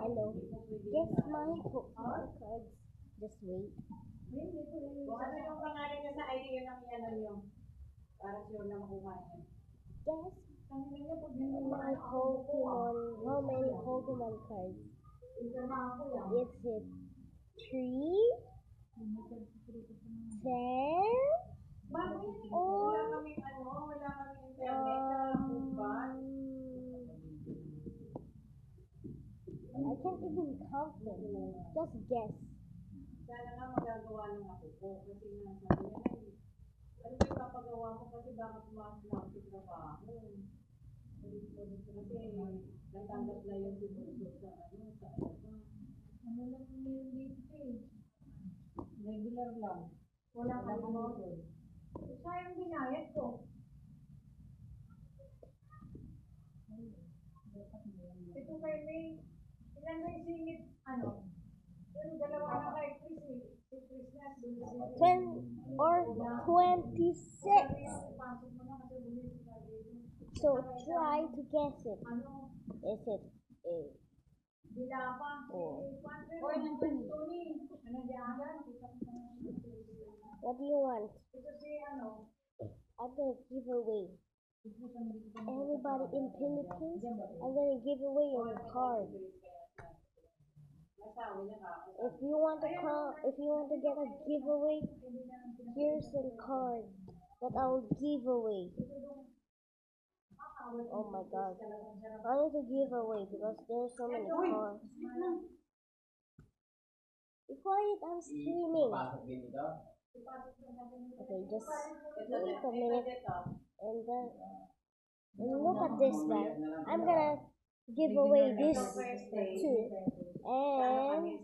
Hello. Guess my Pokemon cards. Just wait. Kung ano yung pangalan niya sa ID, yun ang ano nyo. Para sure na makuha niya. Guess my Pokemon. How many Pokemon cards? Is it 3, 10, or Wala kaming internet. I can't even count them. Just guess. Sana nga magagawa ng ako po. Kasi nga sabi niya, ano ba yung papagawa mo? Kasi baka pumasok na ako sa trabaho. Kasi natanggap na yung siguro sa ano ba. Ano lang meron dito eh. Regular lang. Wala ka naman. Sayang binayad ko. Ito kay May, ilan na yung singit, ano? Yung dalawa na kay Chris eh. Si Chris na, 10 or 26. So try to guess it. Is it A or B? What do you want? I'm gonna give away. Everybody in Philippines, I'm gonna give away a card. If you want to get a giveaway, here's some card that I will give away. Oh my god. I need to give away because there's so many cards. Be quiet, I'm streaming. Okay, just wait a minute and then look at this guy. I'm gonna give away this too. And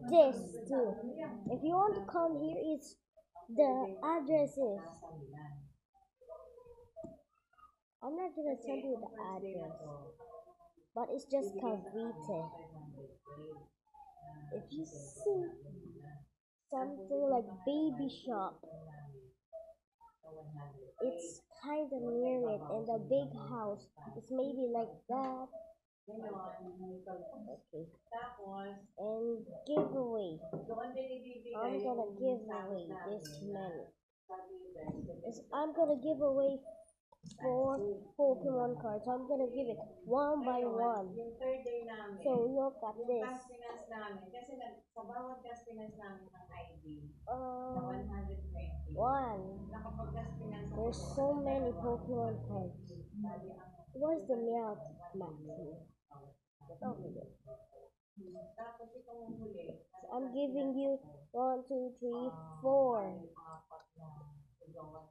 this too. If you want to come here, it's the address is. I'm not gonna tell you the address, but it's just Cavite. If you see something like baby shop, it's kind of near it, and the big house is maybe like that. Okay. And giveaway. I'm gonna give away this many. I'm gonna give away 4 Pokemon cards. I'm gonna give it one by one. So look at this. One. There's so many Pokemon cards. Where's the Meowth maximum? Get over there. So I'm giving you 1, 2, 3, 4.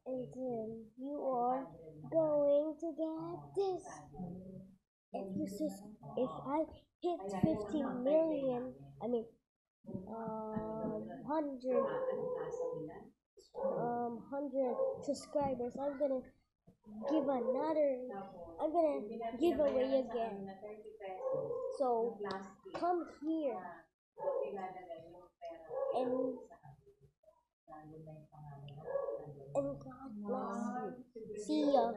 And then you are going to get this. If I hit 50 million, I mean 100 subscribers, I'm gonna give away again. So come here and God bless you. See ya.